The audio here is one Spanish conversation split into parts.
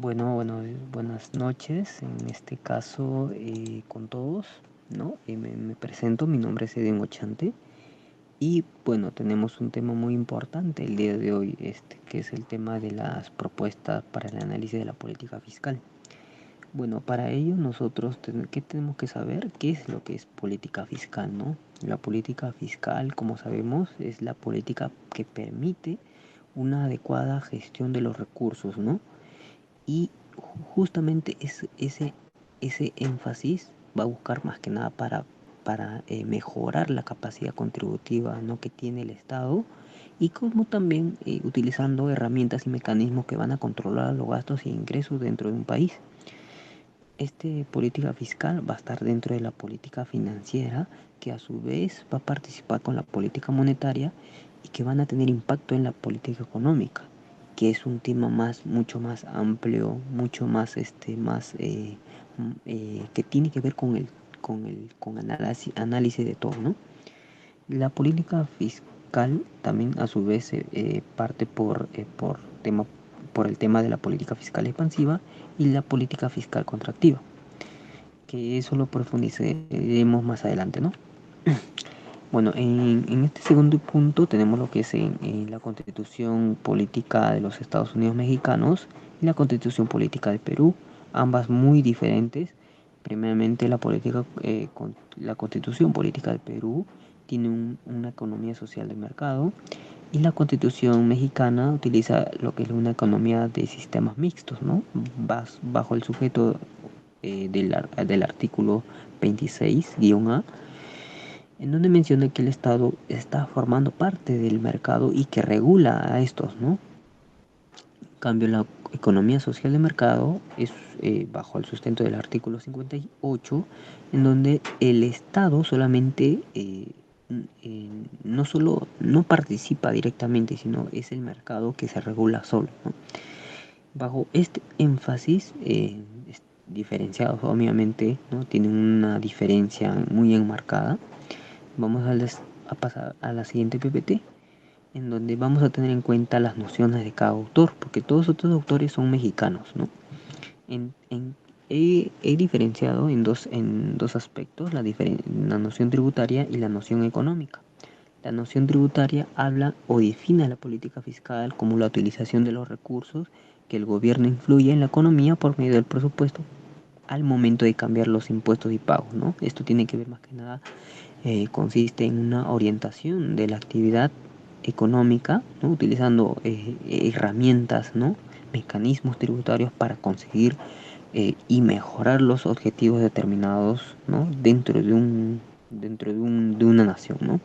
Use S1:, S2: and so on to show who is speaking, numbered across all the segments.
S1: Buenas noches. En este caso, con todos, ¿no? Me presento, mi nombre es Eden Ochante. Y bueno, tenemos un tema muy importante el día de hoy, que es el tema de las propuestas para el análisis de la política fiscal. Bueno, para ello nosotros, ¿qué tenemos que saber? ¿Qué es lo que es política fiscal, no? La política fiscal, como sabemos, es la política que permite una adecuada gestión de los recursos, ¿no? Y justamente ese énfasis va a buscar más que nada para mejorar la capacidad contributiva, ¿no?, que tiene el Estado, y como también utilizando herramientas y mecanismos que van a controlar los gastos e ingresos dentro de un país. Política fiscal va a estar dentro de la política financiera, que a su vez va a participar con la política monetaria y que van a tener impacto en la política económica, que es un tema mucho más amplio, mucho más, que tiene que ver con análisis de todo, ¿no? La política fiscal también a su vez parte por el tema de la política fiscal expansiva y la política fiscal contractiva, que eso lo profundizaremos más adelante, ¿no? Bueno, en este segundo punto tenemos lo que es en la Constitución Política de los Estados Unidos Mexicanos y la Constitución Política de Perú, ambas muy diferentes. Primeramente, la Constitución Política de Perú tiene una economía social de mercado, y la Constitución mexicana utiliza lo que es una economía de sistemas mixtos, ¿no? Bajo el sujeto del artículo 26-A, en donde menciona que el Estado está formando parte del mercado y que regula a estos, ¿no? En cambio, la economía social de mercado es bajo el sustento del artículo 58, en donde el Estado solamente no solo no participa directamente, sino es el mercado que se regula solo, ¿no? Bajo este énfasis, diferenciados obviamente, ¿no? Tienen una diferencia muy enmarcada. Vamos a pasar a la siguiente PPT, en donde vamos a tener en cuenta las nociones de cada autor, porque todos estos autores son mexicanos, ¿no? He diferenciado en dos aspectos, la noción tributaria y la noción económica. La noción tributaria habla o define la política fiscal como la utilización de los recursos que el gobierno influye en la economía por medio del presupuesto al momento de cambiar los impuestos y pagos, ¿no? Esto tiene que ver más que nada, consiste en una orientación de la actividad económica, ¿no?, utilizando herramientas, ¿no?, mecanismos tributarios para conseguir y mejorar los objetivos determinados, ¿no?, de una nación, ¿no?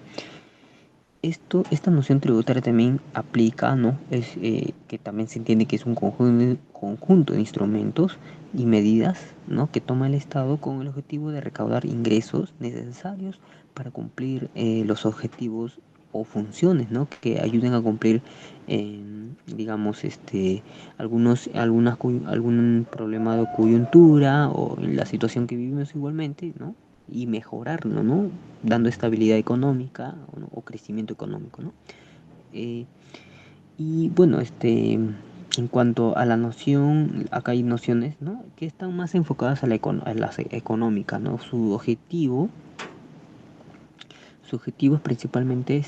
S1: Esta noción tributaria también aplica, ¿no? Que también se entiende que es un conjunto de instrumentos y medidas, ¿no?, que toma el Estado con el objetivo de recaudar ingresos necesarios para cumplir los objetivos o funciones, ¿no?, que ayuden a cumplir, digamos, algún problema de coyuntura o en la situación que vivimos igualmente, ¿no?, y mejorarlo, ¿no?, dando estabilidad económica, ¿no?, o crecimiento económico, ¿no? Y bueno, en cuanto a la noción, acá hay nociones, ¿no?, que están más enfocadas a las económicas, ¿no? Su objetivo es principalmente,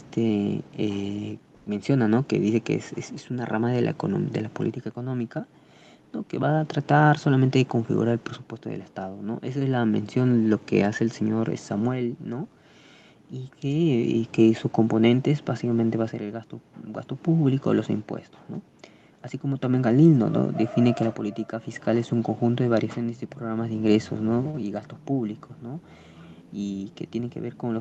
S1: menciona, ¿no?, que dice que es una rama de la política económica, ¿no?, que va a tratar solamente de configurar el presupuesto del Estado, ¿no? Esa es la mención, lo que hace el señor Samuel, ¿no? Y que sus componentes básicamente va a ser el gasto público, los impuestos, ¿no? Así como también Galindo, ¿no?, define que la política fiscal es un conjunto de variaciones de programas de ingresos, ¿no?, y gastos públicos, ¿no?, y que tiene que ver con el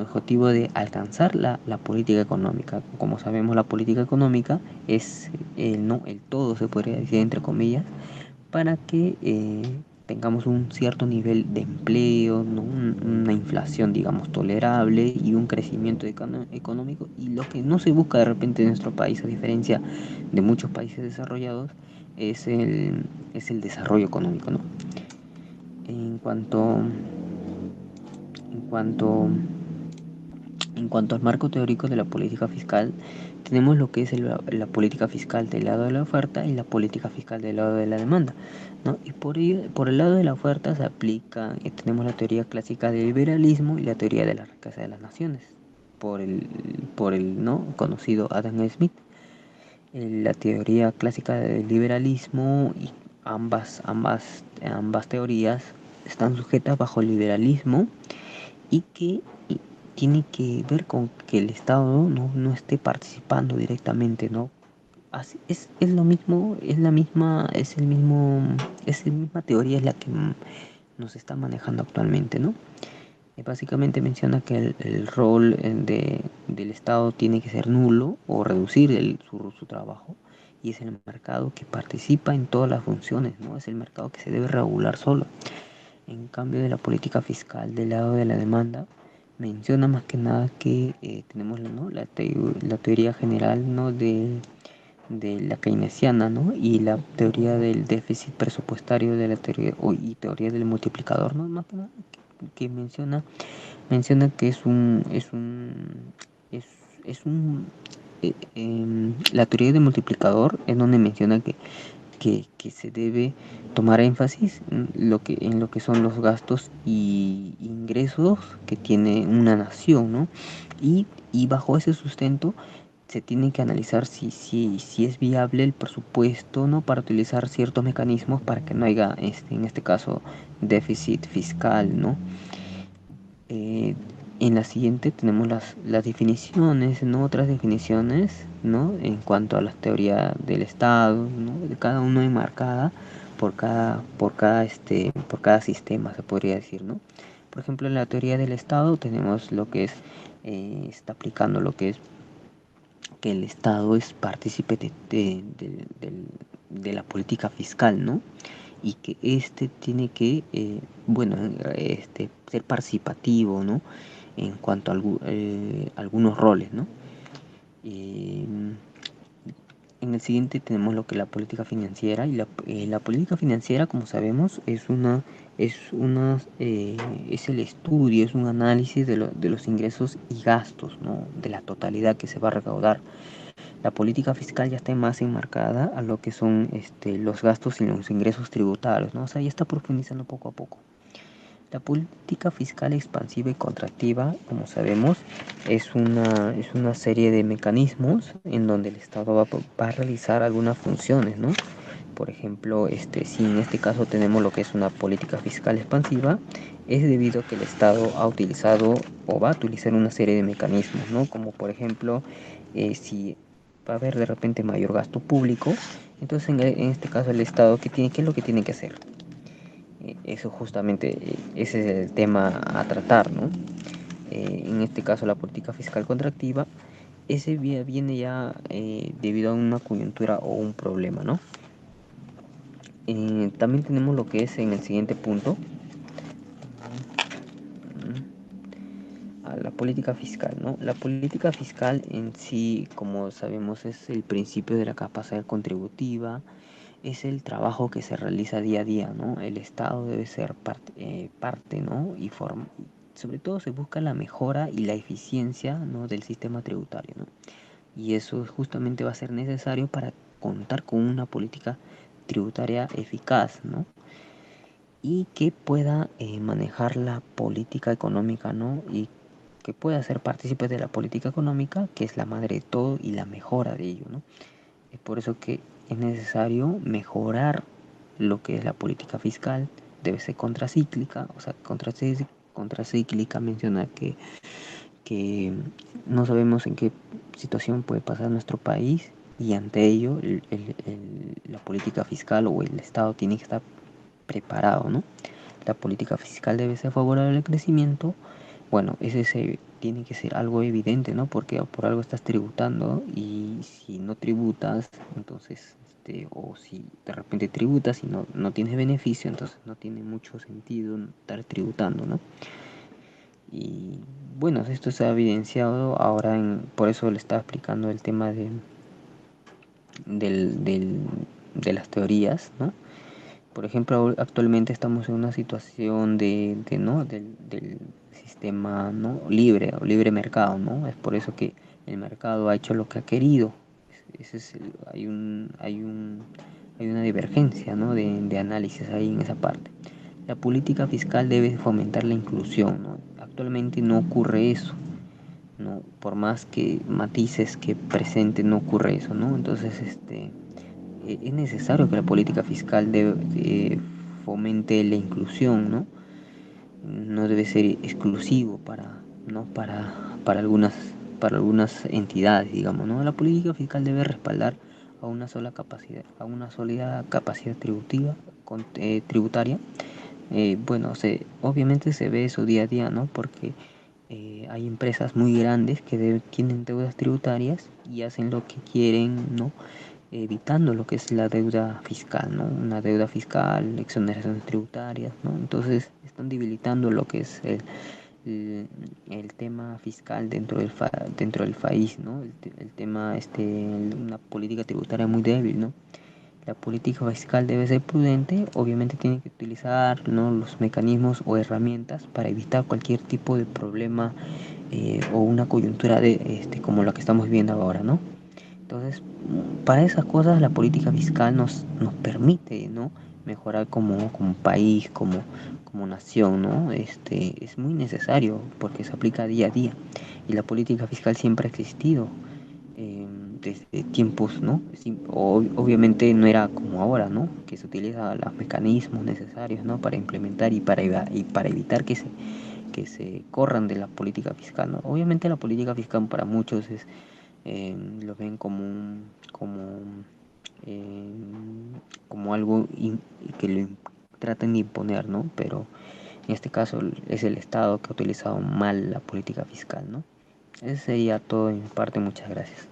S1: objetivo de alcanzar la política económica. Como sabemos, la política económica es no, el todo, se podría decir entre comillas, para que tengamos un cierto nivel de empleo, ¿no?, una inflación, digamos, tolerable y un crecimiento económico. Y lo que no se busca de repente en nuestro país, a diferencia de muchos países desarrollados, es el desarrollo económico, ¿no? En cuanto En cuanto al marco teórico de la política fiscal, tenemos lo que es la política fiscal del lado de la oferta y la política fiscal del lado de la demanda, ¿no? Y por el lado de la oferta se aplica, tenemos la teoría clásica del liberalismo y la teoría de la riqueza de las naciones, por el ¿no? conocido Adam Smith. La teoría clásica del liberalismo y ambas teorías están sujetas bajo el liberalismo y que tiene que ver con que el Estado no esté participando directamente, ¿no? Así, es lo mismo, es la misma, es la misma teoría es la que nos está manejando actualmente, ¿no? Básicamente menciona que el rol del Estado tiene que ser nulo o reducir su trabajo, y es el mercado que participa en todas las funciones, ¿no? Es el mercado que se debe regular solo. En cambio, de la política fiscal del lado de la demanda, menciona más que nada que tenemos, ¿no? la teoría general, ¿no? de la keynesiana, ¿no? Y la teoría del déficit presupuestario de la teoría y teoría del multiplicador, ¿no? Más que nada que menciona que es, es un la teoría del multiplicador es donde menciona que se debe tomar énfasis en lo que son los gastos y ingresos que tiene una nación, ¿no? Y bajo ese sustento se tiene que analizar si es viable el presupuesto, ¿no? Para utilizar ciertos mecanismos para que no haya, en este caso, déficit fiscal, ¿no? Eh, en la siguiente tenemos las definiciones, ¿no? Otras definiciones, ¿no? En cuanto a la teoría del Estado, ¿no? De cada uno enmarcada por cada sistema, se podría decir, ¿no? Por ejemplo, en la teoría del Estado tenemos lo que es, está aplicando lo que es que el Estado es partícipe de la política fiscal, ¿no? Y que tiene que, ser participativo, ¿no? En cuanto a algunos roles, ¿no? En el siguiente tenemos lo que es la política financiera, y la política financiera, como sabemos, es el estudio, es un análisis de los ingresos y gastos, ¿no? De la totalidad que se va a recaudar. La política fiscal ya está más enmarcada a lo que son los gastos y los ingresos tributarios, ¿no? O sea, ya está profundizando poco a poco. La política fiscal expansiva y contractiva, como sabemos, es una serie de mecanismos en donde el Estado va a realizar algunas funciones, ¿no? Por ejemplo, si en este caso tenemos lo que es una política fiscal expansiva, es debido a que el Estado ha utilizado o va a utilizar una serie de mecanismos, ¿no? Como por ejemplo, si va a haber de repente mayor gasto público, entonces en este caso el Estado, ¿qué es lo que tiene que hacer? Eso justamente, ese es el tema a tratar, ¿no? En este caso la política fiscal contractiva, ese viene ya debido a una coyuntura o un problema, ¿no? También tenemos lo que es en el siguiente punto, a la política fiscal, ¿no? La política fiscal en sí, como sabemos, es el principio de la capacidad contributiva, es el trabajo que se realiza día a día, ¿no? El Estado debe ser parte, ¿no? Sobre todo se busca la mejora y la eficiencia, ¿no? del sistema tributario, ¿no? Y eso justamente va a ser necesario para contar con una política tributaria eficaz, ¿no? Y que pueda manejar la política económica, ¿no? Y que pueda ser partícipe de la política económica, que es la madre de todo, y la mejora de ello, ¿no? Es por eso que es necesario mejorar lo que es la política fiscal, debe ser contracíclica, o sea, contracíclica menciona que no sabemos en qué situación puede pasar nuestro país, y ante ello la política fiscal o el Estado tiene que estar preparado, ¿no? La política fiscal debe ser favorable al crecimiento. Bueno, tiene que ser algo evidente, ¿no? Porque por algo estás tributando, y si no tributas, entonces, o si de repente tributas y no tienes beneficio, entonces no tiene mucho sentido estar tributando, ¿no? Y bueno, esto se ha evidenciado ahora, por eso le estaba explicando el tema de las teorías, ¿no? Por ejemplo, actualmente estamos en una situación ¿no? del sistema, ¿no?, libre o libre mercado, ¿no? Es por eso que el mercado ha hecho lo que ha querido. Hay una divergencia, ¿no?, de análisis ahí en esa parte. La política fiscal debe fomentar la inclusión, ¿no? Actualmente no ocurre eso, ¿no? Por más que matices que presente, no ocurre eso, ¿no? Entonces, es necesario que la política fiscal fomente la inclusión, ¿no? No debe ser exclusivo ¿no?, para algunas entidades, digamos, ¿no? La política fiscal debe respaldar a una sólida capacidad tributaria. Bueno, obviamente se ve eso día a día, ¿no? Porque hay empresas muy grandes que tienen deudas tributarias y hacen lo que quieren, ¿no?, evitando lo que es la deuda fiscal, ¿no? Una deuda fiscal, exoneraciones tributarias, ¿no? Entonces están debilitando lo que es el, el tema fiscal dentro del país, ¿no? El tema, una política tributaria muy débil, ¿no? La política fiscal debe ser prudente, obviamente tiene que utilizar, ¿no?, los mecanismos o herramientas para evitar cualquier tipo de problema o una coyuntura como la que estamos viendo ahora, ¿no? Entonces, para esas cosas la política fiscal nos permite, ¿no?, mejorar como país, como nación, ¿no? Es muy necesario porque se aplica día a día y la política fiscal siempre ha existido desde tiempos, ¿no? Obviamente no era como ahora, ¿no?, que se utilizan los mecanismos necesarios, ¿no?, para implementar y para evitar que se corran de la política fiscal, ¿no? Obviamente la política fiscal para muchos lo ven eh, como algo que lo tratan de imponer, ¿no? Pero en este caso es el Estado que ha utilizado mal la política fiscal, ¿no? Ese sería todo de mi parte, muchas gracias.